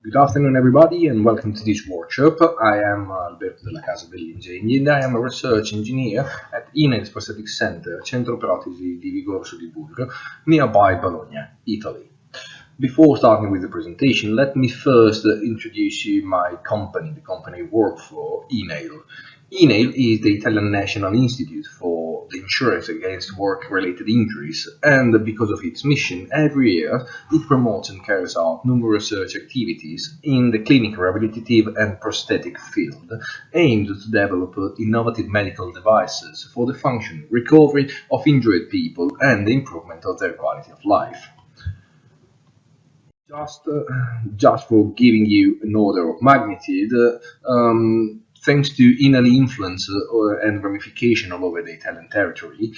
Good afternoon, everybody, and welcome to this workshop. I am Alberto Dellacasa Bellingegni, and I am a research engineer at Inail Prosthetic Center, Centro Protesi di Vigorso di Burgo, nearby Bologna, Italy. Before starting with the presentation, let me first introduce you my company, the company I work for, Inail. Inail is the Italian National Institute for the Insurance Against Work-Related Injuries, and because of its mission, every year it promotes and carries out numerous research activities in the clinical, rehabilitative and prosthetic field, aimed to develop innovative medical devices for the functional recovery of injured people and the improvement of their quality of life. Just for giving you an order of magnitude, thanks to Inail influence and ramification all over the Italian territory,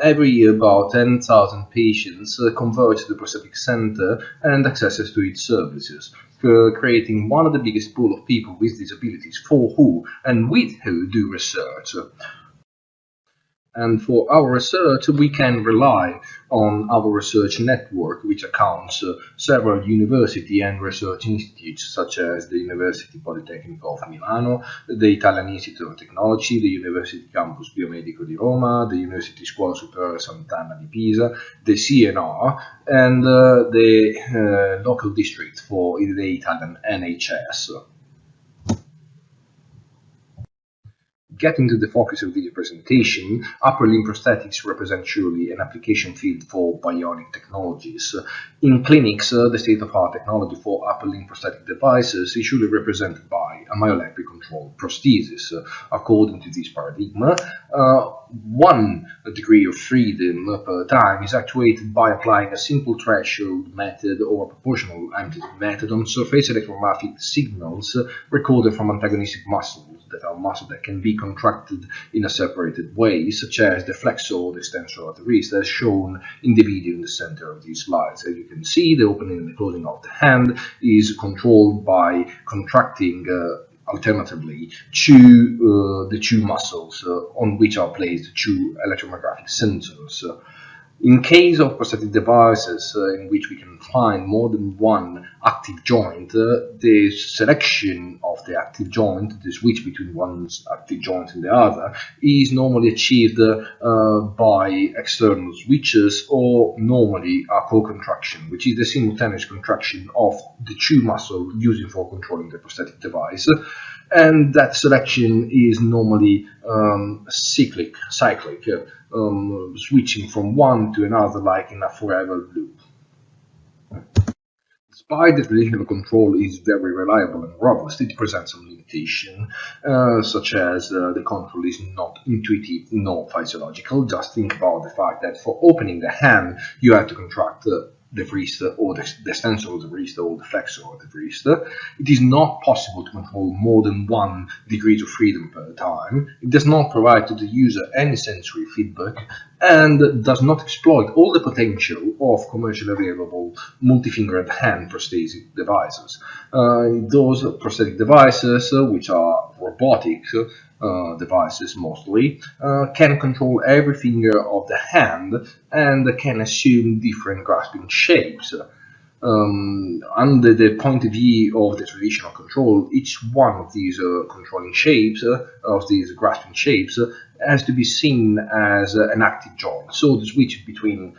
every year about 10,000 patients converge to the prosthetic center and access to its services, creating one of the biggest pool of people with disabilities for who and with who do research. And for our research, we can rely on our research network, which accounts several university and research institutes, such as the University Polytechnic of Milano, the Italian Institute of Technology, the University Campus Biomedico di Roma, the University Scuola Superiore Sant'Anna di Pisa, the CNR, and the local district for the Italian NHS. Getting to the focus of this presentation, upper limb prosthetics represent surely an application field for bionic technologies. In clinics, the state-of-the-art technology for upper limb prosthetic devices is usually represented by a myoelectric controlled prosthesis. According to this paradigm, 1 degree of freedom per time is actuated by applying a simple threshold method or a proportional amplitude method on surface electromagnetic signals recorded from antagonistic muscles, that are muscles that can be contracted in a separated way, such as the flexor or the extensor of the wrist, as shown in the video in the center of these slides. As you can see, the opening and the closing of the hand is controlled by contracting alternatively the two muscles on which are placed two electromagnetic sensors. In case of prosthetic devices in which we can find more than one active joint, the selection of the active joint, the switch between one's active joint and the other, is normally achieved by external switches, or normally a co-contraction, which is the simultaneous contraction of the two muscles using for controlling the prosthetic device. And that selection is normally cyclic, switching from one to another like in a forever loop. Despite the traditional control is very reliable and robust, it presents some limitation, such as the control is not intuitive nor physiological. Just think about the fact that for opening the hand, you have to contract the wrist or the extensor of the wrist or the flexor of the wrist. It is not possible to control more than 1 degree of freedom per time. It does not provide to the user any sensory feedback and does not exploit all the potential of commercially available multi-fingered hand prosthetic devices. Those prosthetic devices, which are robotic devices mostly, can control every finger of the hand and can assume different grasping shapes. Under the point of view of the traditional control, each one of these controlling shapes, of these grasping shapes, has to be seen as an active joint. So the switch between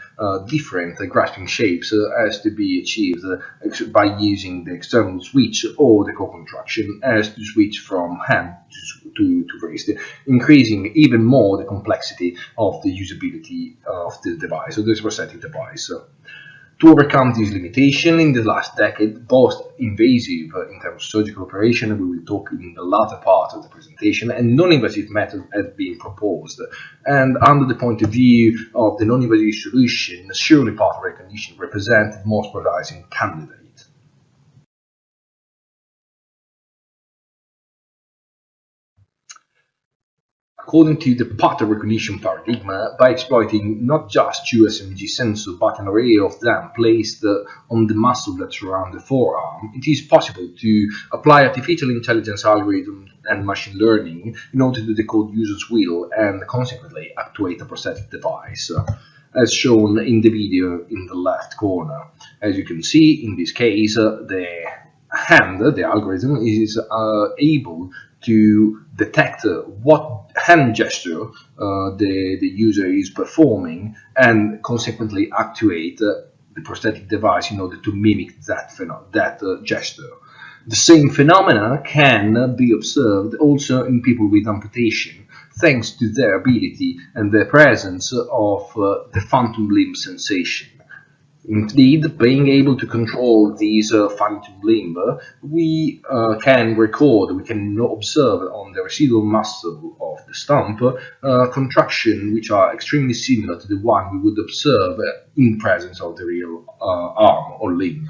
different grasping shapes has to be achieved by using the external switch or the co-contraction as to switch from hand to wrist, increasing even more the complexity of the usability of the device, of this prosthetic device. To overcome this limitation, in the last decade, both invasive in terms of surgical operation, we will talk in the latter part of the presentation, and non-invasive methods have been proposed. And under the point of view of the non-invasive solution, surely path recognition represents the most promising candidate. According to the pattern recognition paradigm, by exploiting not just two SMG sensors but an array of them placed on the muscle that surround the forearm, it is possible to apply artificial intelligence algorithms and machine learning in order to decode user's will and consequently actuate a prosthetic device, as shown in the video in the left corner. As you can see, in this case, the hand, the algorithm, is able to detect what hand gesture the user is performing and consequently actuate the prosthetic device in order to mimic that gesture. The same phenomena can be observed also in people with amputation, thanks to their ability and the presence of the phantom limb sensation. Indeed, being able to control these phantom limb, we can observe on the residual muscle of the stump contraction which are extremely similar to the one we would observe in presence of the real arm or limb.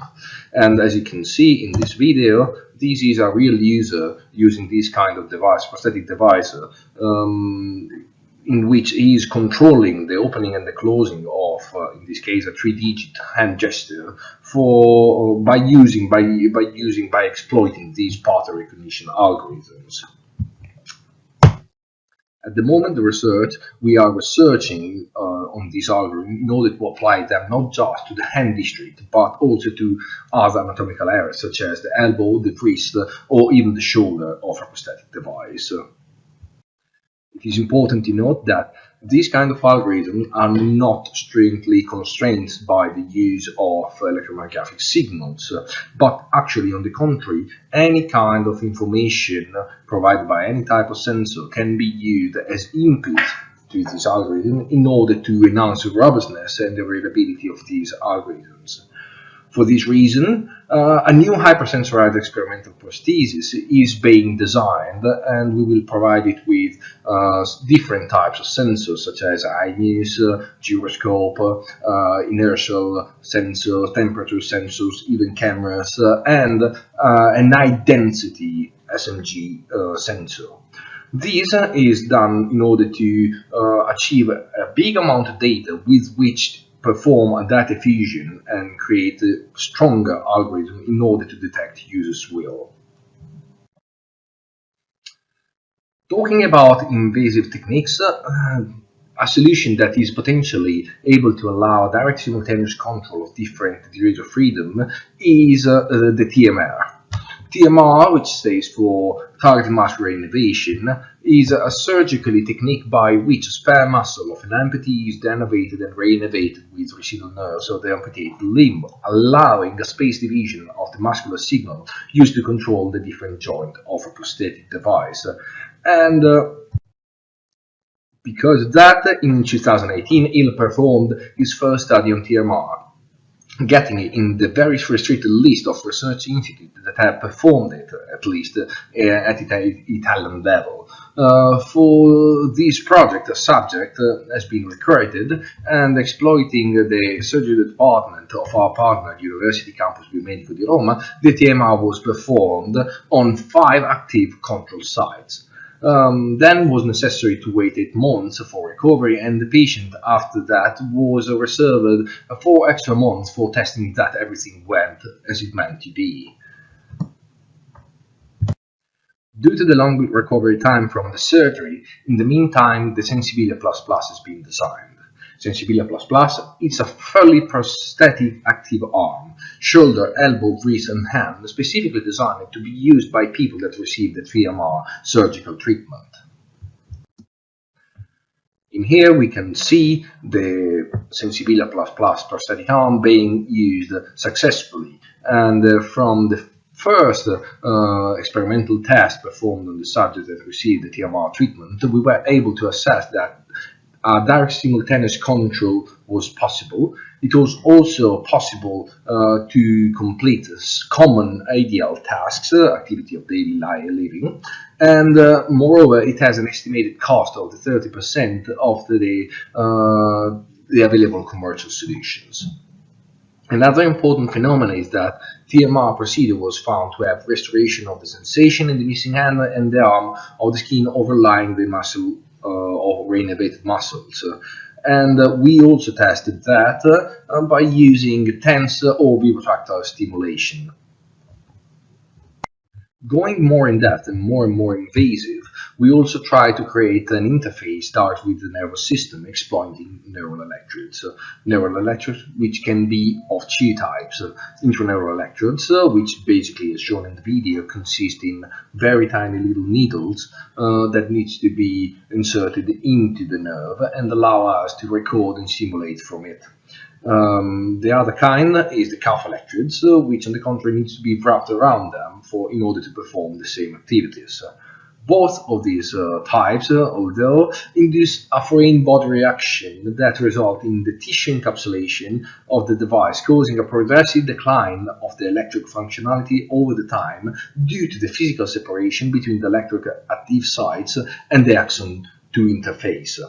And as you can see in this video, this is a real user using this kind of device, prosthetic device, in which he is controlling the opening and the closing of, in this case, a 3-digit hand gesture by exploiting these pattern recognition algorithms. At the moment, we are researching on these algorithms in order to apply them not just to the hand district, but also to other anatomical areas such as the elbow, the wrist, or even the shoulder of a prosthetic device. It is important to note that these kind of algorithms are not strictly constrained by the use of electromagnetic signals, but actually, on the contrary, any kind of information provided by any type of sensor can be used as input to this algorithm in order to enhance the robustness and the reliability of these algorithms. For this reason, a new hypersensorized experimental prosthesis is being designed, and we will provide it with different types of sensors such as IMUs, gyroscope, inertial sensors, temperature sensors, even cameras, and an high density SMG sensor. This is done in order to achieve a big amount of data with which perform a data fusion and create a stronger algorithm in order to detect users' will. Talking about invasive techniques, a solution that is potentially able to allow direct simultaneous control of different degrees of freedom is the TMR. TMR, which stands for target muscular innervation, is a surgical technique by which a spare muscle of an amputee is denervated and reinnervated with residual nerves of the amputated limb, allowing a space division of the muscular signal used to control the different joint of a prosthetic device. And because of that, in 2018, Hill performed his first study on TMR, getting it in the very restricted list of research institutes that have performed it, at least at Italian level. For this project, a subject has been recruited, and exploiting the surgery department of our partner, University Campus Biomedico di Roma, the TMR was performed on 5 active control sites. Then was necessary to wait 8 months for recovery, and the patient after that was reserved 4 extra months for testing that everything went as it meant to be. Due to the long recovery time from the surgery, in the meantime the Sensibilia Plus Plus has been designed. Sensibilia Plus Plus is a fully prosthetic active arm, shoulder, elbow, wrist and hand, specifically designed to be used by people that receive the TMR surgical treatment. In here we can see the Sensibilia Plus Plus prosthetic arm being used successfully, and from the first experimental test performed on the subject that received the TMR treatment, we were able to assess that direct simultaneous control was possible. It was also possible to complete common ADL tasks, activity of daily living, and moreover, it has an estimated cost of 30% of the available commercial solutions. Another important phenomenon is that TMR procedure was found to have restoration of the sensation in the missing hand and the arm of the skin overlying the muscle or reinnervated muscles. And we also tested that by using tense or vibrotractile stimulation. Going more in depth and more invasive, we also try to create an interface that with the nervous system, exploiting neural electrodes. Neural electrodes, which can be of two types. Intraneural electrodes, which basically, as shown in the video, consist in very tiny little needles that needs to be inserted into the nerve and allow us to record and simulate from it. The other kind is the cuff electrodes, which on the contrary needs to be wrapped around them in order to perform the same activities. Both of these types, although, induce a foreign body reaction that result in the tissue encapsulation of the device, causing a progressive decline of the electric functionality over the time due to the physical separation between the electric active sites and the axon 2 interface.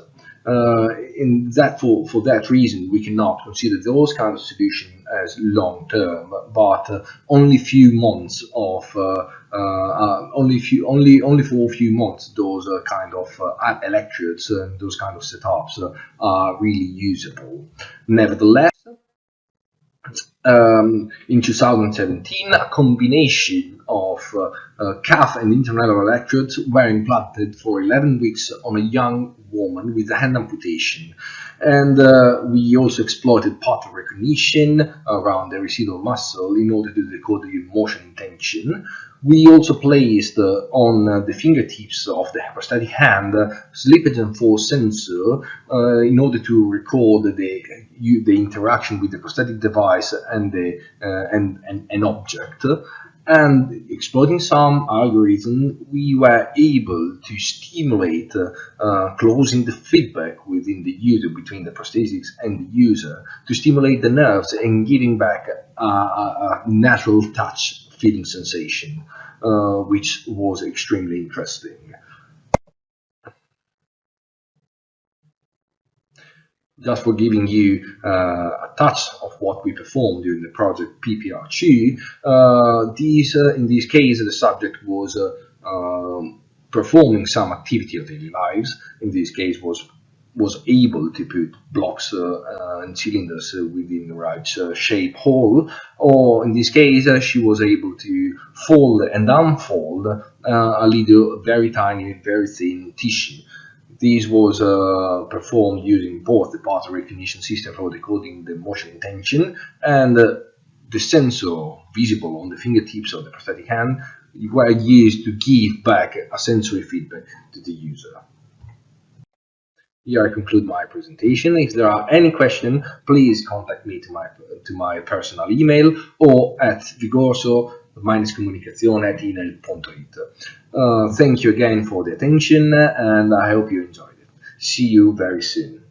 For that reason, we cannot consider those kind of solutions as long term, but only few months of only for a few months those kind of electrodes and those kind of setups are really usable. Nevertheless, in 2017, a combination of cuff and intraneural electrodes were implanted for 11 weeks on a young woman with a hand amputation. And we also exploited pattern recognition around the residual muscle in order to decode the motion intention. We also placed on the fingertips of the prosthetic hand slippage and force sensor in order to record the interaction with the prosthetic device and an object. And exploiting some algorithm, we were able to stimulate closing the feedback within the user, between the prosthetics and the user, to stimulate the nerves and giving back a natural touch feeling sensation, which was extremely interesting. Just for giving you a touch of what we performed during the project PPR2, in this case the subject was performing some activity of daily lives. In this case was able to put blocks and cylinders within the right shape hole, or in this case she was able to fold and unfold a little very tiny, very thin tissue. This was performed using both the pattern recognition system for decoding the motion intention and the sensor visible on the fingertips of the prosthetic hand were used to give back a sensory feedback to the user. Here I conclude my presentation. If there are any questions, please contact me to my personal email or at vigorso-comunicazione@inail.it. Thank you again for the attention, and I hope you enjoyed it. See you very soon.